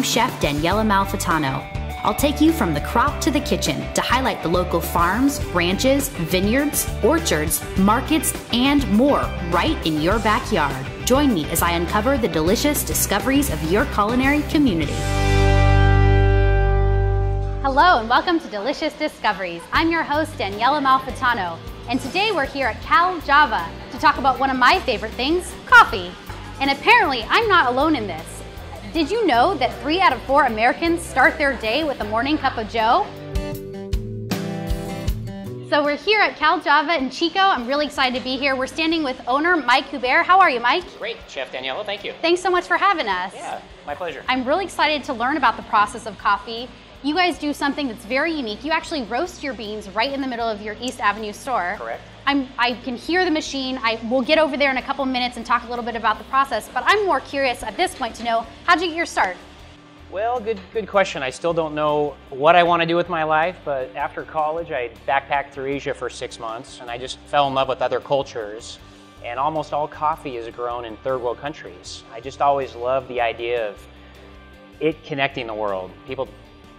Chef Daniella Malfitano. I'll take you from the crop to the kitchen to highlight the local farms, ranches, vineyards, orchards, markets, and more right in your backyard. Join me as I uncover the delicious discoveries of your culinary community. Hello and welcome to Delicious Discoveries. I'm your host, Daniella Malfitano, and today we're here at Cal Java to talk about one of my favorite things, coffee. And apparently, I'm not alone in this. Did you know that 3 out of 4 Americans start their day with a morning cup of joe? So we're here at Cal Java in Chico. I'm really excited to be here. We're standing with owner Mike Hubert. How are you, Mike? Great, Chef Daniella, thank you. Thanks so much for having us. Yeah, my pleasure. I'm really excited to learn about the process of coffee. You guys do something that's very unique. You actually roast your beans right in the middle of your East Avenue store. Correct. I can hear the machine. We'll get over there in a couple minutes and talk a little bit about the process, but I'm more curious at this point to know, how'd you get your start? Well, good question. I still don't know what I want to do with my life, but after college, I backpacked through Asia for 6 months, and I just fell in love with other cultures, and almost all coffee is grown in third world countries. I just always loved the idea of it connecting the world. People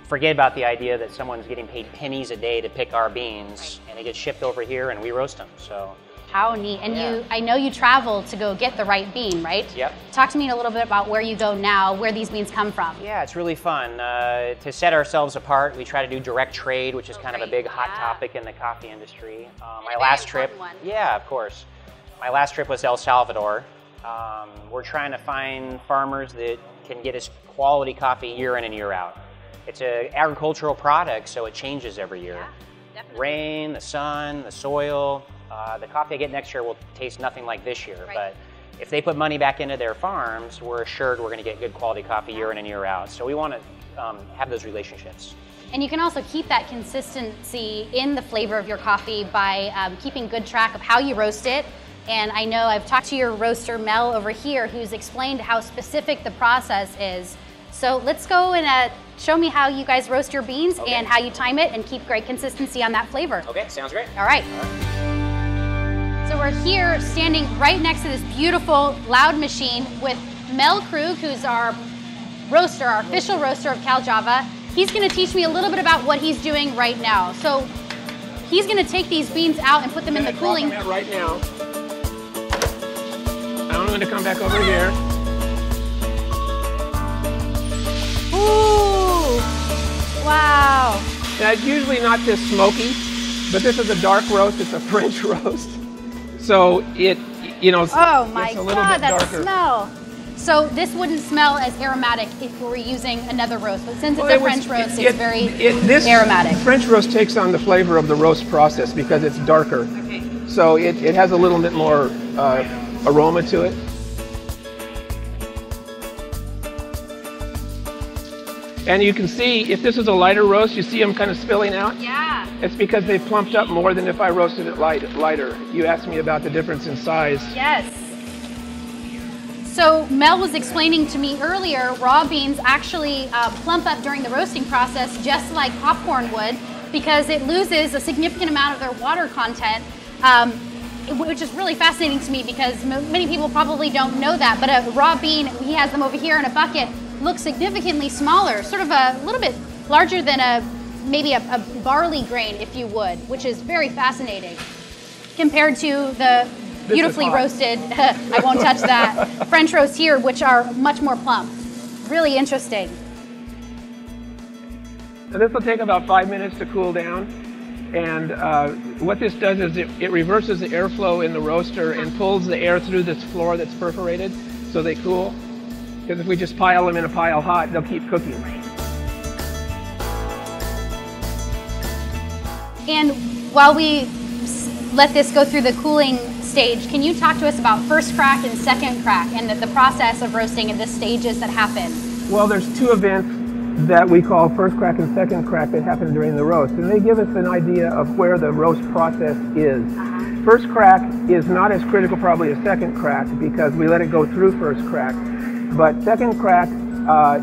forget about the idea that someone's getting paid pennies a day to pick our beans, and they get shipped over here and we roast them. So how neat. And yeah. I know you travel to go get the right bean, right? Yep. Talk to me a little bit about where you go now, where these beans come from. Yeah, it's really fun. To set ourselves apart, we try to do direct trade, which is kind of a big hot topic in the coffee industry. My last trip, yeah, of course. My last trip was El Salvador. We're trying to find farmers that can get us quality coffee year in and year out. It's an agricultural product, so it changes every year. Yeah, definitely. Rain, the sun, the soil. The coffee I get next year will taste nothing like this year, right. But if they put money back into their farms, we're assured we're going to get good quality coffee year in and year out. So we want to have those relationships. And you can also keep that consistency in the flavor of your coffee by keeping good track of how you roast it. And I know I've talked to your roaster, Mel, over here, who's explained how specific the process is. So let's go and show me how you guys roast your beans and how you time it and keep great consistency on that flavor. Okay, sounds great. All right. So we're here standing right next to this beautiful, loud machine with Mel Krug, who's our roaster, our official roaster of Cal Java. He's going to teach me a little bit about what he's doing right now. So he's going to take these beans out and put them in the cooling. I'm right now. I'm going to come back over here. Ooh, wow. Now, it's usually not this smoky, but this is a dark roast. It's a French roast. So it, oh my it's a little God, bit that darker. smell. So this wouldn't smell as aromatic if we were using another roast, but since it's a French roast, it's very aromatic. French roast takes on the flavor of the roast process because it's darker. Okay. So it has a little bit more aroma to it. And you can see, if this is a lighter roast, you see them kind of spilling out? Yeah. It's because they've plumped up more than if I roasted it lighter. You asked me about the difference in size. Yes. So Mel was explaining to me earlier, raw beans actually plump up during the roasting process just like popcorn would, because it loses a significant amount of their water content, which is really fascinating to me because many people probably don't know that, but a raw bean, he has them over here in a bucket, looks significantly smaller, sort of a little bit larger than maybe a barley grain, if you would, which is very fascinating compared to the beautifully roasted, I won't touch that, French roast here, which are much more plump. Really interesting. Now this will take about 5 minutes to cool down. And what this does is it reverses the airflow in the roaster and pulls the air through this floor that's perforated so they cool. Because if we just pile them in a pile hot, they'll keep cooking. And while we let this go through the cooling stage, can you talk to us about first crack and second crack and the process of roasting and the stages that happen? Well, there's 2 events that we call first crack and second crack that happen during the roast. And they give us an idea of where the roast process is. First crack is not as critical probably as second crack because we let it go through first crack. But second crack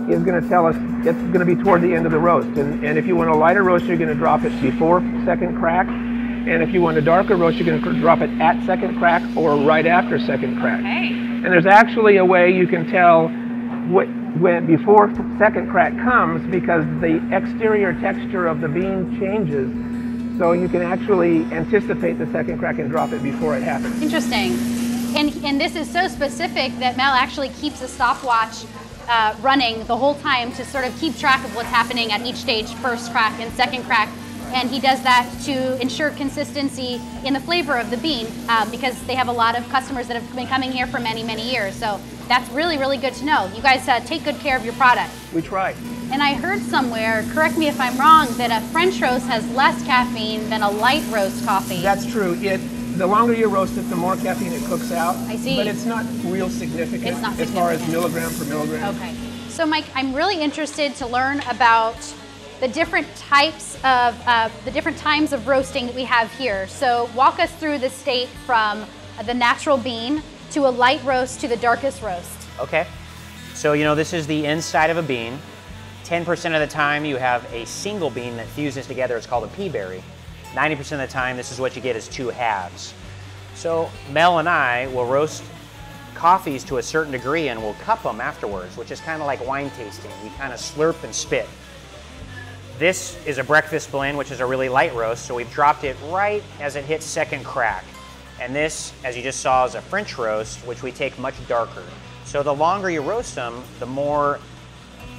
is going to tell us it's going to be toward the end of the roast. And if you want a lighter roast, you're going to drop it before second crack. And if you want a darker roast, you're going to drop it at second crack or right after second crack. Okay. And there's actually a way you can tell before second crack comes, because the exterior texture of the bean changes, so you can actually anticipate the second crack and drop it before it happens. Interesting. And this is so specific that Mel actually keeps a stopwatch running the whole time to sort of keep track of what's happening at each stage, first crack and second crack. And he does that to ensure consistency in the flavor of the bean, because they have a lot of customers that have been coming here for many, many years. So that's really, really good to know. You guys take good care of your product. We try. And I heard somewhere, correct me if I'm wrong, that a French roast has less caffeine than a light roast coffee. That's true. The longer you roast it, the more caffeine it cooks out. I see. But it's not real signitigant. It's not as far as milligram per milligram. Okay. So Mike, I'm really interested to learn about the different types of, the different times of roasting that we have here. So walk us through the state from the natural bean to a light roast to the darkest roast. Okay. So, this is the inside of a bean. 10% of the time you have a single bean that fuses together. It's called a pea berry. 90% of the time, this is what you get is two halves. So Mel and I will roast coffees to a certain degree and we'll cup them afterwards, which is kind of like wine tasting. You kind of slurp and spit. This is a breakfast blend, which is a really light roast, so we've dropped it right as it hits second crack. And this, as you just saw, is a French roast, which we take much darker. So the longer you roast them, the more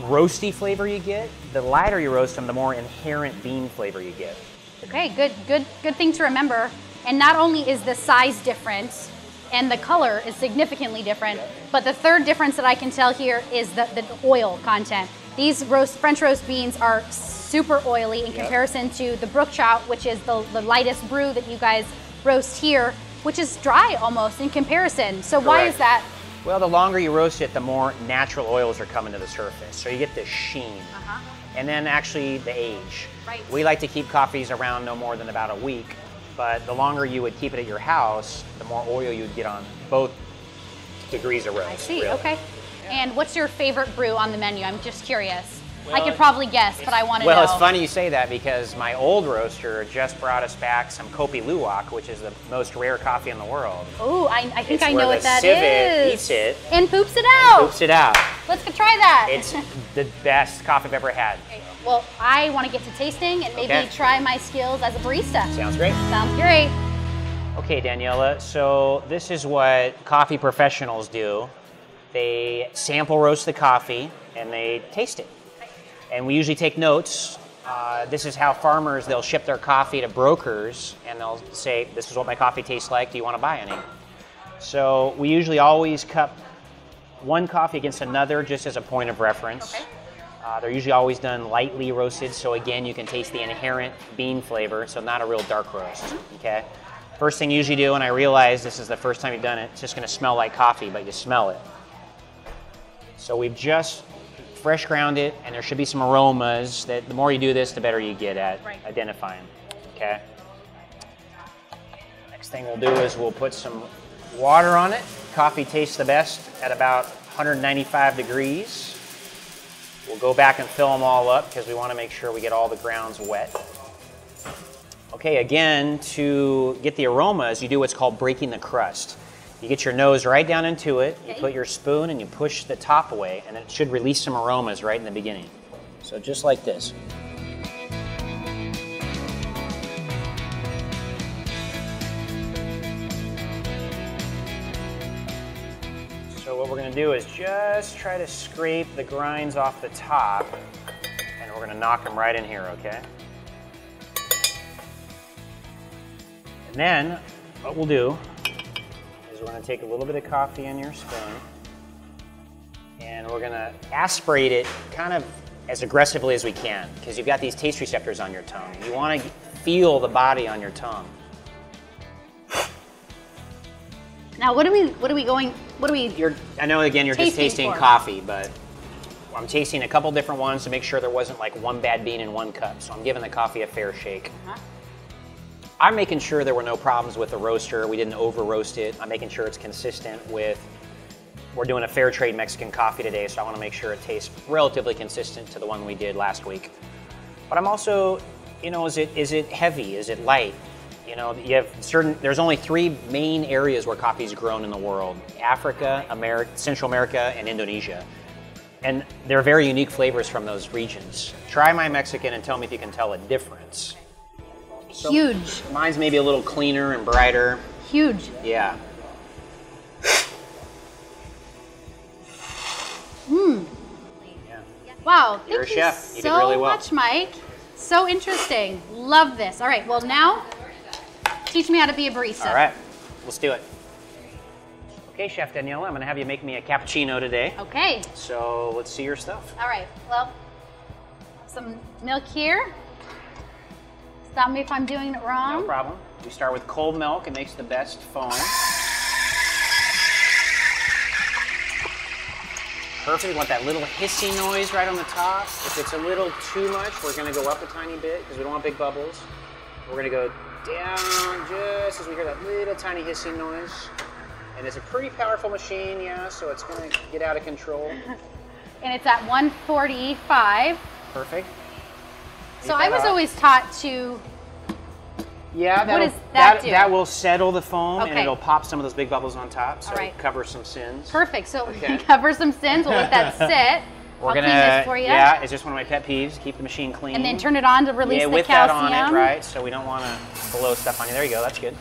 roasty flavor you get. The lighter you roast them, the more inherent bean flavor you get. Okay, good thing to remember. And not only is the size different and the color is significantly different, but the third difference that I can tell here is the oil content. These French roast beans are super oily in comparison to the brook trout, which is the lightest brew that you guys roast here, which is dry almost in comparison. So why is that? Well, the longer you roast it, the more natural oils are coming to the surface. So you get the sheen. And then actually the age. Right. We like to keep coffees around no more than about a week, but the longer you would keep it at your house, the more oil you would get on both degrees of roast. I see, really. okay. And what's your favorite brew on the menu? I'm just curious. Well, I could probably guess, but I want to know. Well, it's funny you say that because my old roaster just brought us back some Kopi Luwak, which is the most rare coffee in the world. Oh, I think I where know what the that civet is. eats it. And poops it out. Poops it out. Let's go try that. It's the best coffee I've ever had. Okay. Well, I want to get to tasting and maybe try my skills as a barista. Sounds great. Sounds great. Okay, Daniela, so this is what coffee professionals do. They sample roast the coffee and they taste it. And we usually take notes. This is how farmers, they'll ship their coffee to brokers and they'll say, this is what my coffee tastes like, do you want to buy any? So we usually always cup one coffee against another just as a point of reference. Okay. They're usually always done lightly roasted, so again, you can taste the inherent bean flavor, so not a real dark roast, okay? First thing you usually do, and I realize this is the first time you've done it, it's just gonna smell like coffee, but you smell it. So we've just fresh ground it, and there should be some aromas that the more you do this, the better you get at identifying, okay? Next thing we'll do is we'll put some water on it. Coffee tastes the best at about 195 degrees. We'll go back and fill them all up because we want to make sure we get all the grounds wet. Okay, again, to get the aromas, you do what's called breaking the crust. You get your nose right down into it, you put your spoon and you push the top away, and it should release some aromas right in the beginning. So just like this. So what we're going to do is just try to scrape the grinds off the top, and we're going to knock them right in here, okay? And then what we'll do is we're going to take a little bit of coffee in your spoon, and we're going to aspirate it kind of as aggressively as we can, because you've got these taste receptors on your tongue. You want to feel the body on your tongue. Now, I know, again, you're just tasting for? coffee, but I'm tasting a couple different ones to make sure there wasn't like one bad bean in one cup. So I'm giving the coffee a fair shake. I'm making sure there were no problems with the roaster. We didn't over roast it. I'm making sure it's consistent with, we're doing a fair trade Mexican coffee today, so I want to make sure it tastes relatively consistent to the one we did last week. But I'm also, is it heavy? Is it light? You have there's only 3 main areas where coffee is grown in the world: Africa, Central America, and Indonesia. And they're very unique flavors from those regions. Try my Mexican and tell me if you can tell a difference. So huge. Mine's maybe a little cleaner and brighter. Huge. Yeah. Mmm. Yeah. Wow, You're thank a you chef. You did so really well. much, Mike. So interesting. Love this. All right, well now, teach me how to be a barista. All right, let's do it. Okay, Chef Daniella, I'm gonna have you make me a cappuccino today. Okay. So let's see your stuff. All right, well, some milk here. Stop me if I'm doing it wrong. No problem. We start with cold milk. It makes the best foam. Perfect. We want that little hissing noise right on the top. If it's a little too much, we're going to go up a tiny bit because we don't want big bubbles. We're going to go down just as we hear that little tiny hissing noise. And it's a pretty powerful machine, yeah, so it's going to get out of control. And it's at 145. Perfect. So I was always taught to... Yeah, what does that do? That will settle the foam, okay. and it'll pop some of those big bubbles on top, so right. cover some sins. Perfect. So we cover some sins. We'll let that sit. I'll clean this for you. Yeah, it's just one of my pet peeves. Keep the machine clean. And then turn it on to release the with calcium. that on it, right? So we don't want to blow stuff on you. There you go. That's good.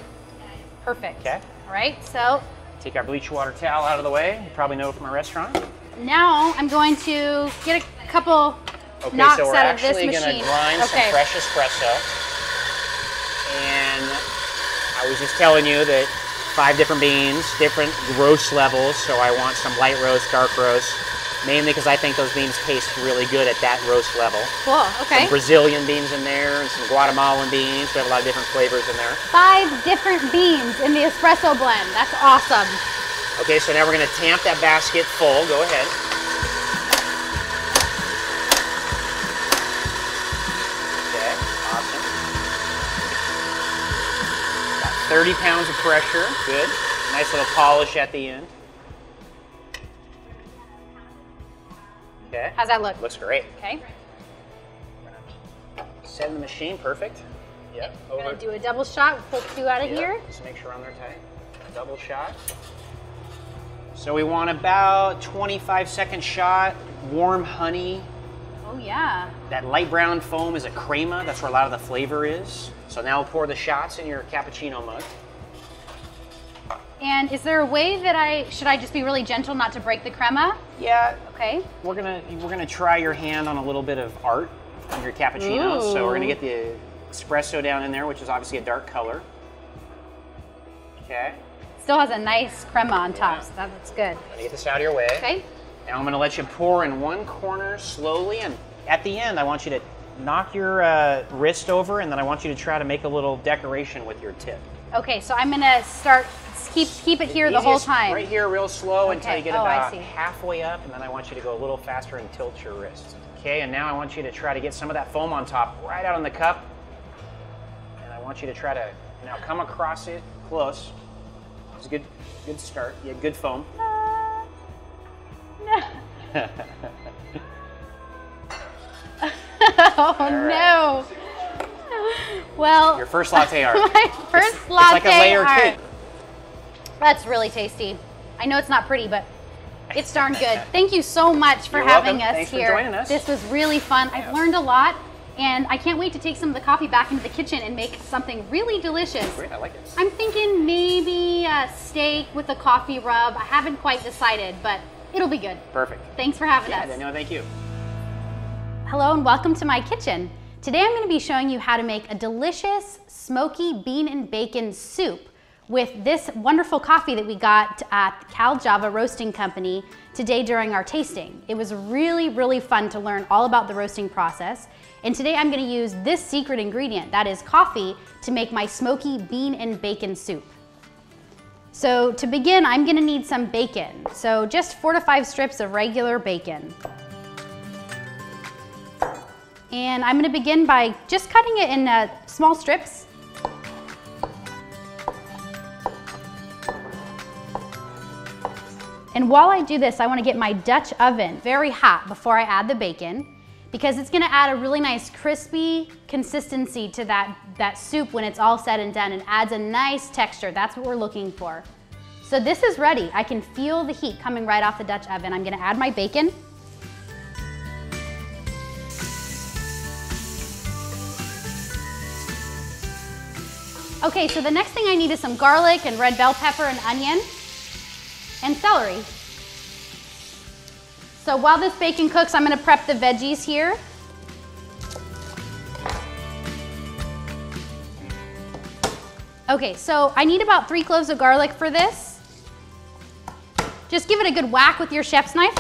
Perfect. Okay. All right. So take our bleach water towel out of the way. You probably know it from our restaurant. Now I'm going to get a couple knocks out of this machine. Okay, so we're actually going to grind some fresh espresso. And I was just telling you that 5 different beans, different roast levels. So I want some light roast, dark roast, mainly because I think those beans taste really good at that roast level. Cool, okay. Some Brazilian beans in there and some Guatemalan beans. We have a lot of different flavors in there. 5 different beans in the espresso blend. That's awesome. Okay, so now we're going to tamp that basket full. Go ahead. Okay, awesome. 30 pounds of pressure, good. Nice little polish at the end. Okay. How's that look? Looks great. Okay. Set in the machine, perfect. Yep. We're gonna do a double shot. Pull 2 out of here. Just make sure on there tight. Double shot. So we want about 25-second shot, warm honey. Oh yeah. That light brown foam is a crema. That's where a lot of the flavor is. So now we'll pour the shots in your cappuccino mug. And is there a way that should I just be really gentle not to break the crema? Yeah. Okay. We're gonna try your hand on a little bit of art on your cappuccino. Ooh. So we're gonna get the espresso down in there, which is obviously a dark color. Okay. Still has a nice crema on top, so that's good. Let me get this out of your way. Okay. Now I'm gonna let you pour in one corner slowly, and at the end I want you to knock your wrist over, and then I want you to try to make a little decoration with your tip. Okay, so I'm gonna start, keep it here the whole time. Right here, real slow until you get about I see. halfway up, and then I want you to go a little faster and tilt your wrist. Okay, and now I want you to try to get some of that foam on top right out in the cup. And I want you to try to now come across it close. It's a good start. You had good foam. No. Oh no. Well, your first latte art. My first latte it's like a layer art. cake. That's really tasty. I know it's not pretty, but it's darn good. Thank you so much for You're having welcome. us Thanks here. for joining us. This was really fun. I've learned a lot, and I can't wait to take some of the coffee back into the kitchen and make something really delicious. Great, I like it. I'm thinking maybe a steak with a coffee rub. I haven't quite decided, but it'll be good. Perfect. Thanks for having us. Daniella, thank you. Hello and welcome to my kitchen. Today I'm going to be showing you how to make a delicious smoky bean and bacon soup with this wonderful coffee that we got at Cal Java Roasting Company today during our tasting. It was really, really fun to learn all about the roasting process. And today I'm going to use this secret ingredient, that is coffee, to make my smoky bean and bacon soup. So to begin, I'm going to need some bacon. So just 4 to 5 strips of regular bacon. And I'm going to begin by just cutting it in small strips. And while I do this, I want to get my Dutch oven very hot before I add the bacon, because it's going to add a really nice crispy consistency to that soup when it's all said and done, and adds a nice texture. That's what we're looking for. So this is ready. I can feel the heat coming right off the Dutch oven. I'm going to add my bacon. Okay, so the next thing I need is some garlic and red bell pepper and onion and celery. So while this bacon cooks, I'm gonna prep the veggies here. Okay, so I need about 3 cloves of garlic for this. Just give it a good whack with your chef's knife.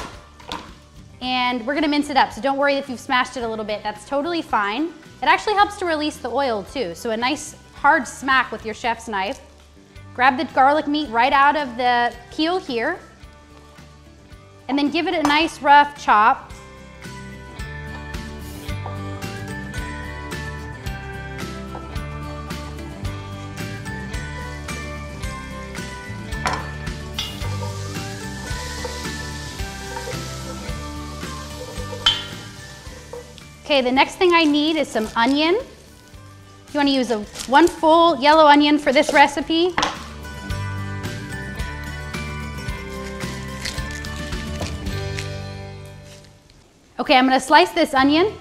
And we're gonna mince it up, so don't worry if you've smashed it a little bit, that's totally fine. It actually helps to release the oil too, so a nice hard smack with your chef's knife. Grab the garlic meat right out of the peel here, and then give it a nice rough chop. Okay, the next thing I need is some onion. You want to use one full yellow onion for this recipe. Okay, I'm going to slice this onion.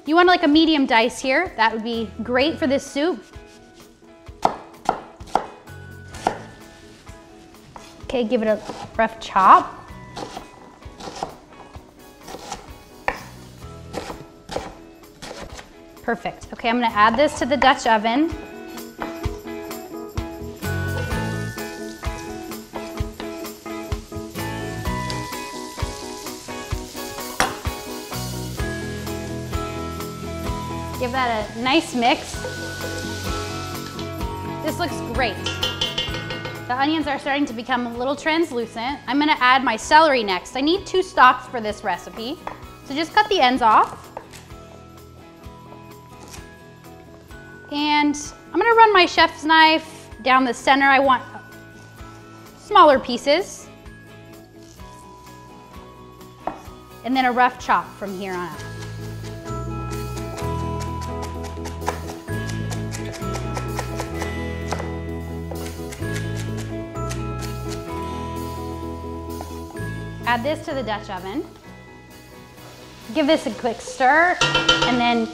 You want like a medium dice here. That would be great for this soup. Okay, give it a rough chop. Perfect. Okay, I'm gonna add this to the Dutch oven. Give that a nice mix. This looks great. The onions are starting to become a little translucent. I'm gonna add my celery next. I need 2 stalks for this recipe. So just cut the ends off. And I'm gonna run my chef's knife down the center. I want smaller pieces. And then a rough chop from here on out. Add this to the Dutch oven. Give this a quick stir, and then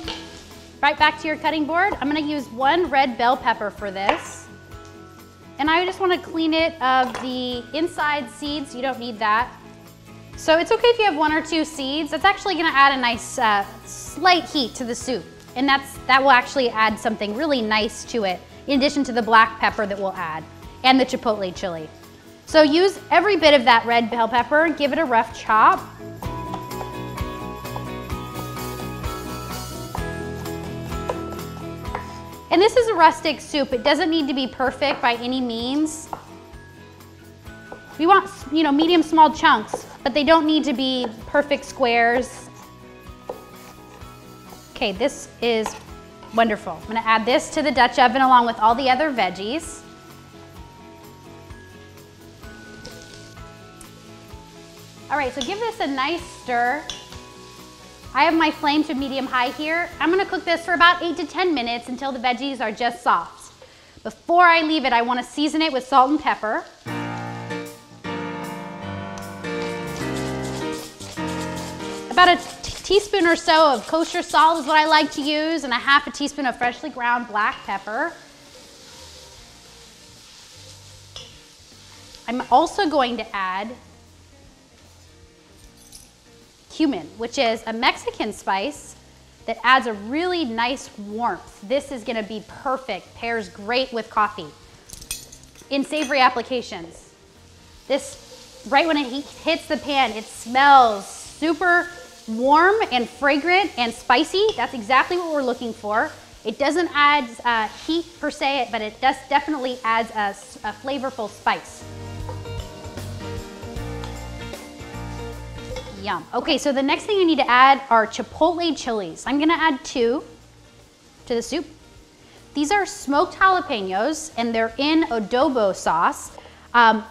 right back to your cutting board. I'm gonna use 1 red bell pepper for this. And I just wanna clean it of the inside seeds. You don't need that. So it's okay if you have 1 or 2 seeds. That's actually gonna add a nice slight heat to the soup. And that will actually add something really nice to it, in addition to the black pepper that we'll add, and the chipotle chili. So use every bit of that red bell pepper, give it a rough chop. And this is a rustic soup. It doesn't need to be perfect by any means. We want, medium small chunks, but they don't need to be perfect squares. Okay, this is wonderful. I'm gonna add this to the Dutch oven along with all the other veggies. All right, so give this a nice stir. I have my flame to medium-high here. I'm gonna cook this for about 8 to 10 minutes until the veggies are just soft. Before I leave it, I wanna season it with salt and pepper. About a teaspoon or so of kosher salt is what I like to use, and a half a teaspoon of freshly ground black pepper. I'm also going to add cumin, which is a Mexican spice that adds a really nice warmth. This is gonna be perfect, pairs great with coffee. In savory applications. This, right when it hits the pan, it smells super warm and fragrant and spicy. That's exactly what we're looking for. It doesn't add heat per se, but it definitely adds a flavorful spice. Yum. Okay, so the next thing I need to add are chipotle chilies. I'm gonna add 2 to the soup. These are smoked jalapenos, and they're in adobo sauce.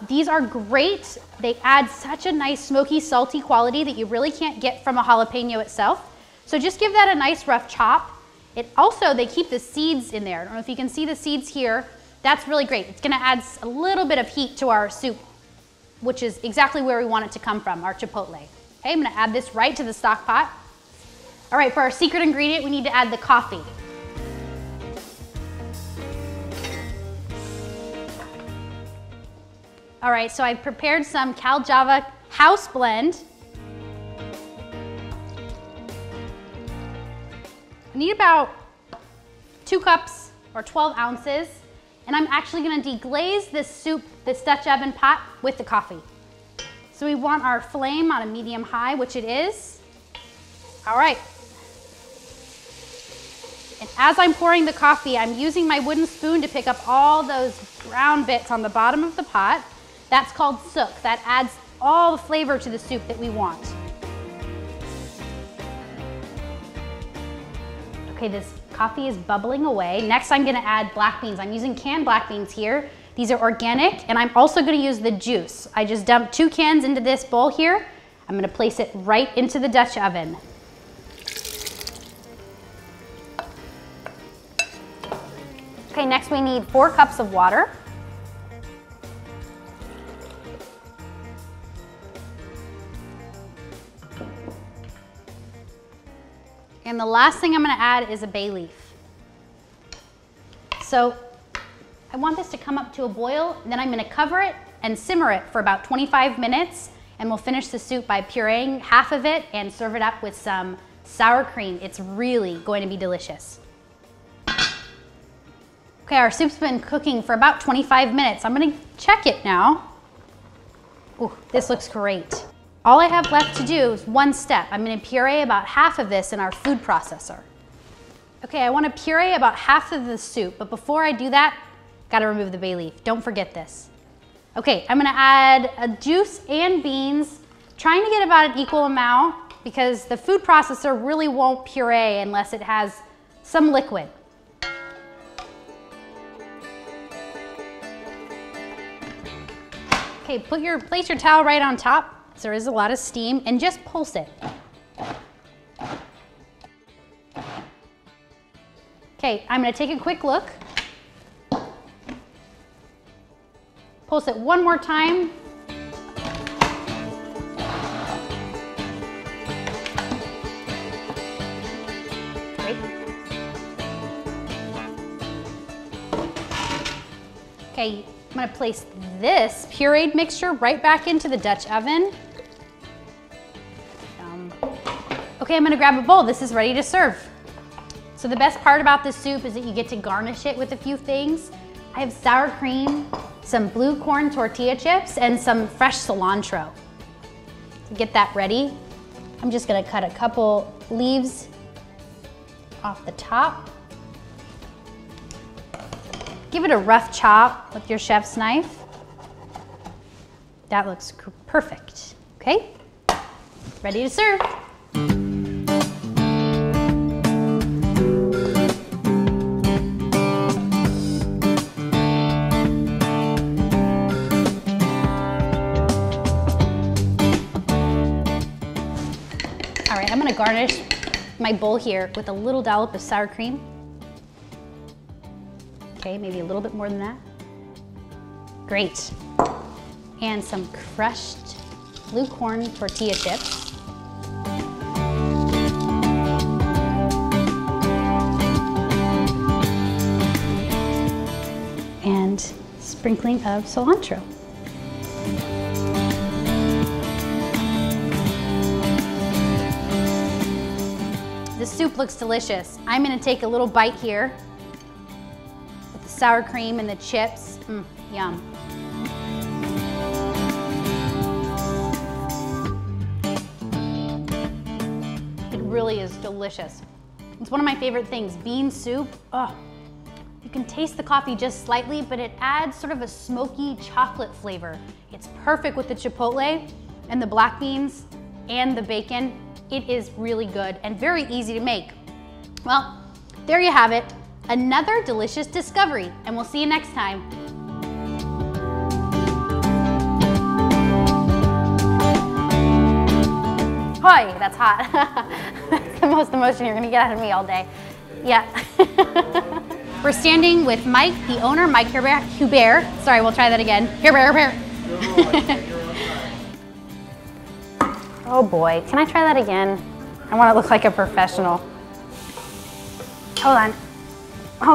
These are great. They add such a nice smoky, salty quality that you really can't get from a jalapeno itself. So just give that a nice rough chop. They keep the seeds in there. I don't know if you can see the seeds here. That's really great. It's gonna add a little bit of heat to our soup, which is exactly where we want it to come from, our chipotle. Okay, I'm gonna add this right to the stock pot. All right, for our secret ingredient, we need to add the coffee. All right, so I've prepared some Cal Java house blend. I need about 2 cups or 12 ounces, and I'm actually gonna deglaze this soup, this Dutch oven pot, with the coffee. So we want our flame on a medium high, which it is. All right. And as I'm pouring the coffee, I'm using my wooden spoon to pick up all those brown bits on the bottom of the pot. That's called sook. That adds all the flavor to the soup that we want. Okay, this coffee is bubbling away. Next, I'm gonna add black beans. I'm using canned black beans here. These are organic, and I'm also gonna use the juice. I just dumped 2 cans into this bowl here. I'm gonna place it right into the Dutch oven. Okay, next we need 4 cups of water. And the last thing I'm gonna add is a bay leaf. So I want this to come up to a boil, then I'm gonna cover it and simmer it for about 25 minutes, and we'll finish the soup by pureeing half of it and serve it up with some sour cream. It's really going to be delicious. Okay, our soup's been cooking for about 25 minutes. I'm gonna check it now. Ooh, this looks great. All I have left to do is one step. I'm gonna puree about half of this in our food processor. Okay, I wanna puree about half of the soup, but before I do that, gotta remove the bay leaf. Don't forget this. Okay, I'm gonna add a juice and beans, trying to get about an equal amount because the food processor really won't puree unless it has some liquid. Okay, place your towel right on top, so there is a lot of steam, and just pulse it. Okay, I'm gonna take a quick look. Pulse it one more time. Great. Okay, I'm gonna place this pureed mixture right back into the Dutch oven. Okay, I'm gonna grab a bowl. This is ready to serve. So the best part about this soup is that you get to garnish it with a few things. I have sour cream, some blue corn tortilla chips, and some fresh cilantro. To get that ready, I'm just gonna cut a couple leaves off the top. Give it a rough chop with your chef's knife. That looks perfect. Okay, ready to serve. All right, I'm gonna garnish my bowl here with a little dollop of sour cream. Okay, maybe a little bit more than that. Great. And some crushed blue corn tortilla chips. And sprinkling of cilantro. The soup looks delicious. I'm gonna take a little bite here with the sour cream and the chips. Yum. It really is delicious. It's one of my favorite things, bean soup. Oh, you can taste the coffee just slightly, but it adds sort of a smoky chocolate flavor. It's perfect with the chipotle and the black beans and the bacon. It is really good and very easy to make. Well, there you have it. Another delicious discovery, and we'll see you next time. Hoy, that's hot. That's the most emotion you're gonna get out of me all day. Yeah. We're standing with Mike, the owner, Mike Hubert. Sorry, we'll try that again. Hubert. Oh boy, can I try that again? I want to look like a professional. Hold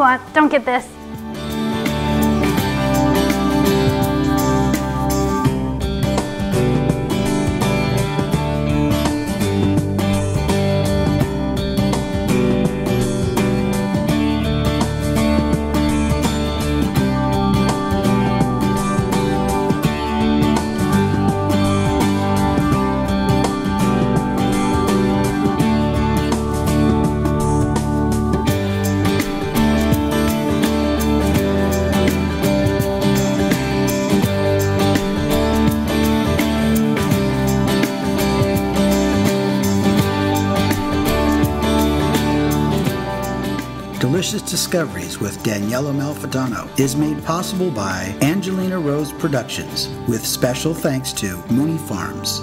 on, don't get this. Delicious Discoveries with Daniella Malfitano is made possible by Angelina Rose Productions, with special thanks to Mooney Farms.